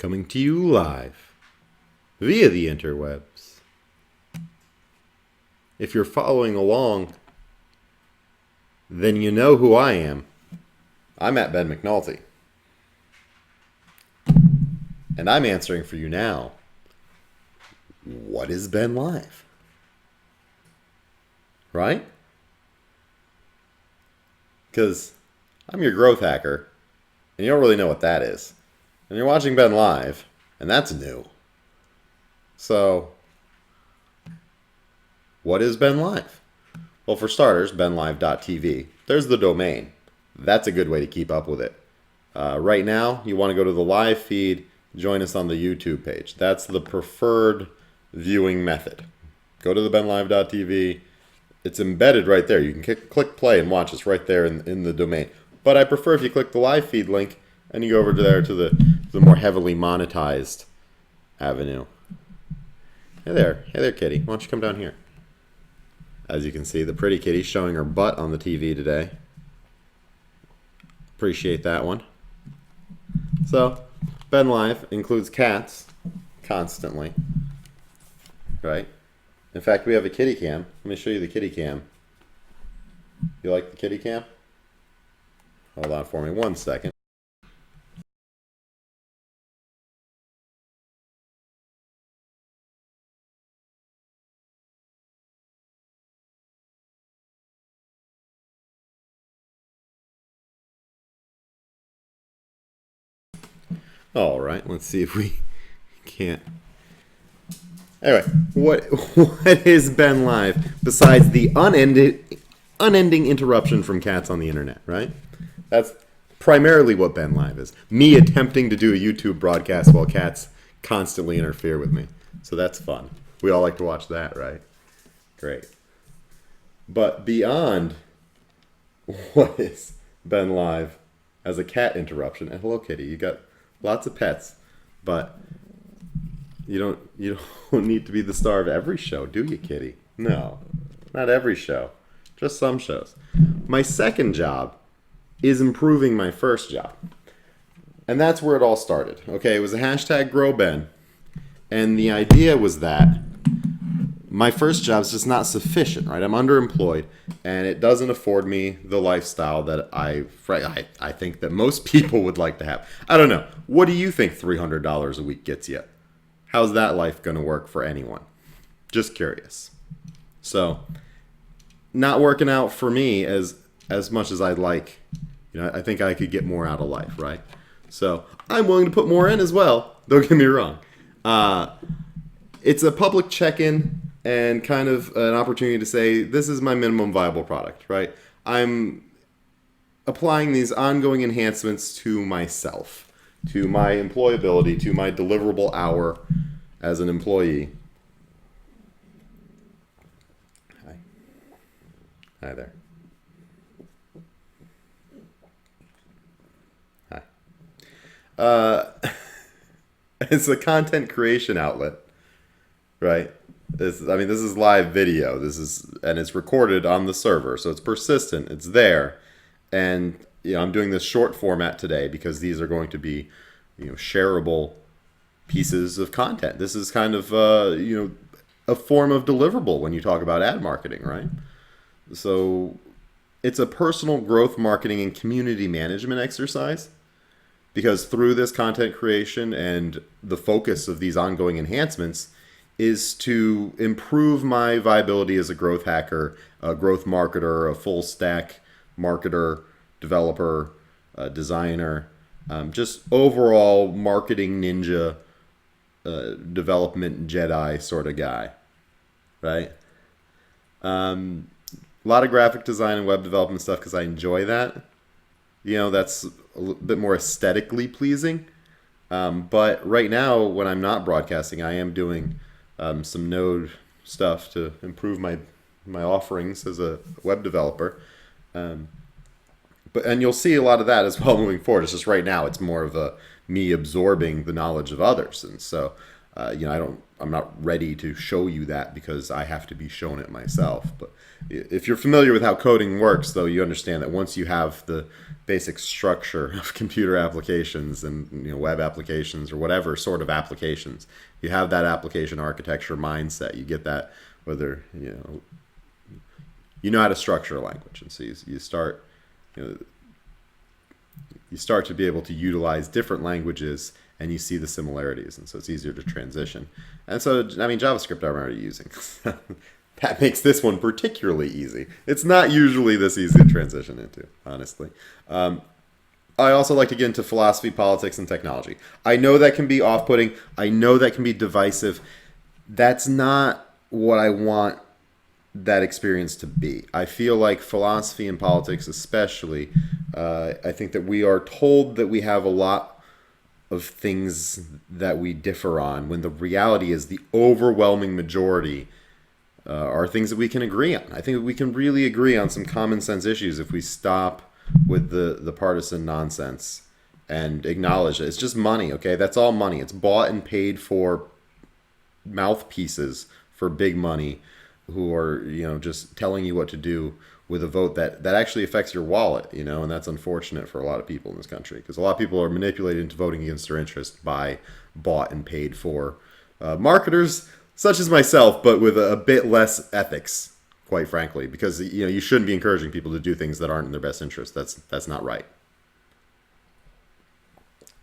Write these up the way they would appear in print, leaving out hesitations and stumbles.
coming to you live via the interwebs. If you're following along, then you know who I am. I'm at Ben McNulty. And I'm answering for you now. What is Ben Live? Right? Because I'm your growth hacker, and you don't really know what that is. And you're watching Ben Live, and that's new. So, what is Ben Live? Well, for starters, benlive.tv. There's the domain. That's a good way to keep up with it. Right now, you want to go to the live feed, join us on the YouTube page. That's the preferred viewing method. Go to the benlive.tv. It's embedded right there. You can click play and watch us right there in the domain. But I prefer if you click the live feed link and you go over to there to the more heavily monetized avenue. Hey there, kitty. Why don't you come down here? As you can see, the pretty kitty showing her butt on the TV today. Appreciate that one. So, Ben Live includes cats constantly, right? In fact, we have a kitty cam. Let me show you the kitty cam. You like the kitty cam? Hold on for me 1 second. All right, let's see if we can't. Anyway, what is Ben Live besides the unending interruption from cats on the internet, right? That's primarily what Ben Live is. Me attempting to do a YouTube broadcast while cats constantly interfere with me. So that's fun. We all like to watch that, right? Great. But beyond what is Ben Live as a cat interruption, and hello kitty, you got lots of pets, but you don't need to be the star of every show, do you, kitty? No, not every show, just some shows. My second job is improving my first job, and that's where it all started. Okay, it was a hashtag #GrowBen, and the idea was that my first job is just not sufficient, right? I'm underemployed, and it doesn't afford me the lifestyle that I think that most people would like to have. I don't know. What do you think $300 a week gets you? How's that life going to work for anyone? Just curious. So, not working out for me as much as I'd like. You know, I think I could get more out of life, right? So, I'm willing to put more in as well. Don't get me wrong. It's a public check-in and kind of an opportunity to say, this is my minimum viable product, right? I'm applying these ongoing enhancements to myself, to my employability, to my deliverable hour as an employee. Hi there. Hi. It's a content creation outlet, right? This is live video. And it's recorded on the server, so it's persistent. It's there, and I'm doing this short format today because these are going to be, shareable pieces of content. This is kind of a form of deliverable when you talk about ad marketing, right? So it's a personal growth marketing and community management exercise, because through this content creation and the focus of these ongoing enhancements is to improve my viability as a growth hacker, a growth marketer, a full stack marketer, developer, designer, just overall marketing ninja, development Jedi sort of guy, right? A lot of graphic design and web development stuff because I enjoy that. That's a little bit more aesthetically pleasing. But right now, when I'm not broadcasting, I am doing some Node stuff to improve my offerings as a web developer. And you'll see a lot of that as well moving forward. It's just right now it's more of me absorbing the knowledge of others, and so I'm not ready to show you that because I have to be shown it myself. But if you're familiar with how coding works, though, you understand that once you have the basic structure of computer applications and web applications or whatever sort of applications. You have that application architecture mindset. You get that whether you know how to structure a language, and so you start you start to be able to utilize different languages, and you see the similarities, and so it's easier to transition. And so, I mean, JavaScript I'm already using. That makes this one particularly easy. It's not usually this easy to transition into, honestly. I also like to get into philosophy, politics, and technology. I know that can be off-putting. I know that can be divisive. That's not what I want that experience to be. I feel like philosophy and politics especially, I think that we are told that we have a lot of things that we differ on, when the reality is the overwhelming majority are things that we can agree on. I think we can really agree on some common sense issues if we stop with the partisan nonsense and acknowledge it. It's just money, okay? That's all money. It's bought and paid for mouthpieces for big money who are, just telling you what to do with a vote that actually affects your wallet, and that's unfortunate for a lot of people in this country, because a lot of people are manipulated into voting against their interest by bought and paid for marketers such as myself, but with a bit less ethics, quite frankly, because you shouldn't be encouraging people to do things that aren't in their best interest. That's not right.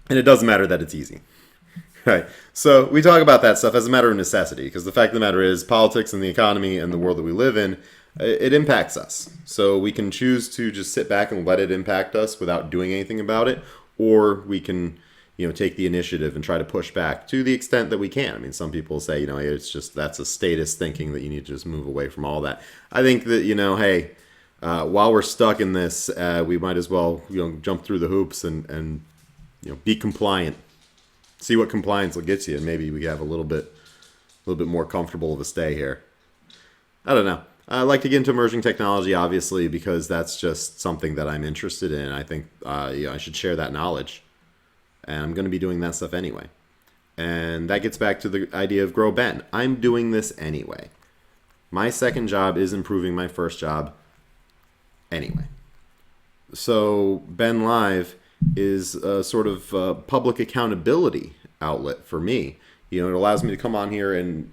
And it doesn't matter that it's easy. Right. So we talk about that stuff as a matter of necessity, because the fact of the matter is politics and the economy and the world that we live in, it impacts us. So we can choose to just sit back and let it impact us without doing anything about it, or we can take the initiative and try to push back to the extent that we can. I mean, some people say, it's just, that's a status thinking that you need to just move away from all that. I think that, hey, while we're stuck in this, we might as well, jump through the hoops and be compliant. See what compliance will get you, and maybe we have a little bit more comfortable of a stay here. I don't know. I like to get into emerging technology, obviously, because that's just something that I'm interested in. I think I should share that knowledge. And I'm going to be doing that stuff anyway. And that gets back to the idea of Grow Ben. I'm doing this anyway. My second job is improving my first job anyway. So Ben Live is a sort of public accountability outlet for me. It allows me to come on here and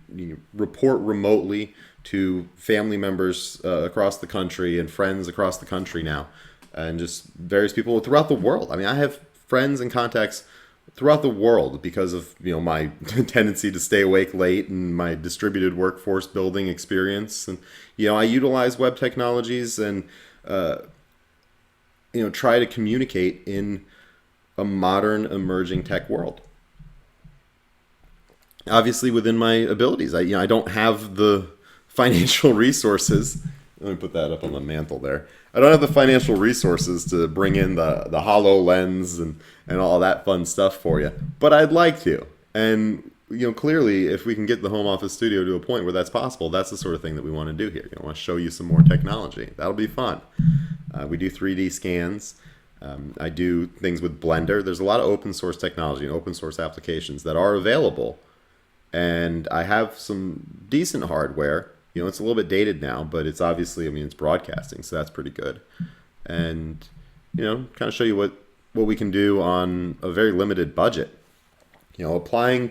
report remotely to family members across the country and friends across the country now, and just various people throughout the world. I mean, I have friends and contacts throughout the world because of my tendency to stay awake late and my distributed workforce building experience, and I utilize web technologies and try to communicate in a modern emerging tech world. Obviously within my abilities. I don't have the financial resources. Let me put that up on the mantle there. I don't have the financial resources to bring in the HoloLens and all that fun stuff for you, but I'd like to. And clearly, if we can get the home office studio to a point where that's possible, that's the sort of thing that we want to do here. I want to show you some more technology. That'll be fun. We do 3D scans. I do things with Blender. There's a lot of open source technology and open source applications that are available. And I have some decent hardware. It's a little bit dated now, but it's obviously, it's broadcasting, so that's pretty good. And, kind of show you what we can do on a very limited budget. Applying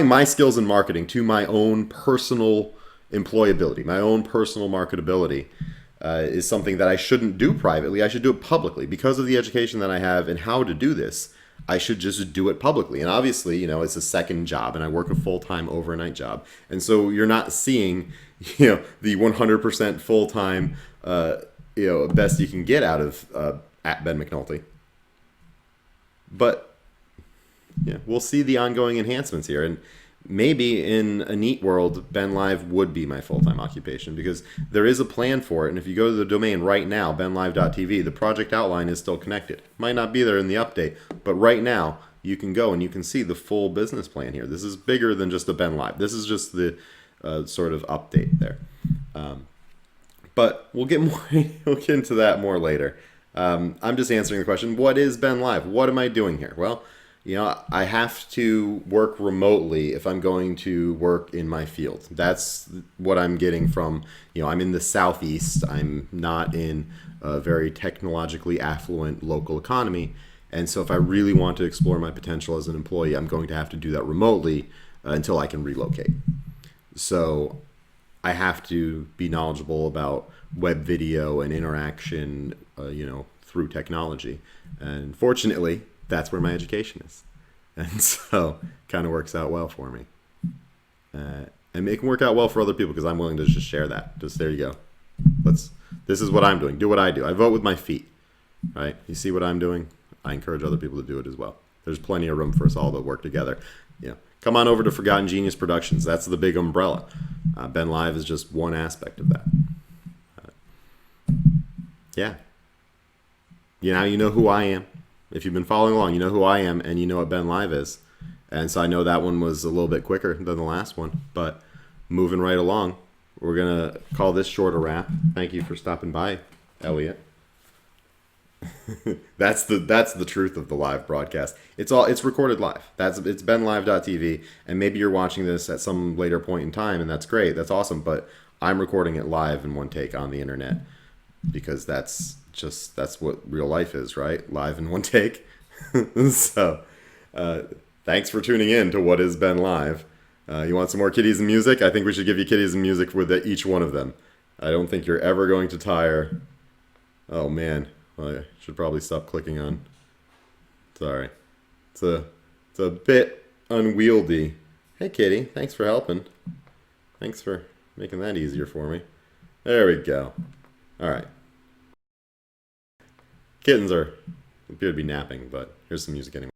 my skills in marketing to my own personal employability, my own personal marketability, is something that I shouldn't do privately. I should do it publicly. Because of the education that I have and how to do this, I should just do it publicly. And obviously, it's a second job, and I work a full-time overnight job. And so you're not seeing, the 100% full-time, best you can get out of at Ben McNulty. But we'll see the ongoing enhancements here. And maybe in a neat world, Ben Live would be my full-time occupation, because there is a plan for it. And if you go to the domain right now, benlive.tv, the project outline is still connected. Might not be there in the update, but right now you can go and you can see the full business plan here. This is bigger than just a Ben Live. This is just the sort of update there. But we'll get into that more later. I'm just answering the question, what is Ben Live? What am I doing here? Well, I have to work remotely if I'm going to work in my field. That's what I'm getting from, I'm in the Southeast. I'm not in a very technologically affluent local economy. And so if I really want to explore my potential as an employee, I'm going to have to do that remotely until I can relocate. So I have to be knowledgeable about web video and interaction, through technology. And fortunately, that's where my education is. And so kind of works out well for me. And it can work out well for other people because I'm willing to just share that. Just there you go. This is what I'm doing. Do what I do. I vote with my feet, right? You see what I'm doing? I encourage other people to do it as well. There's plenty of room for us all to work together. Come on over to Forgotten Genius Productions. That's the big umbrella. Ben Live is just one aspect of that. Yeah. Now you know who I am. If you've been following along, you know who I am and you know what Ben Live is. And so I know that one was a little bit quicker than the last one. But moving right along, we're going to call this short a wrap. Thank you for stopping by, Elliot. That's the truth of the live broadcast. It's recorded live. It's benlive.tv, and maybe you're watching this at some later point in time, and that's great. That's awesome. But I'm recording it live in one take on the internet because that's what real life is, right? Live in one take. So, thanks for tuning in to What Is Ben Live. You want some more kitties and music? I think we should give you kitties and music with each one of them. I don't think you're ever going to tire. Oh man. Well, I should probably stop clicking on. Sorry. It's a bit unwieldy. Hey, kitty. Thanks for helping. Thanks for making that easier for me. There we go. All right. Kittens appear to be napping, but here's some music anyway.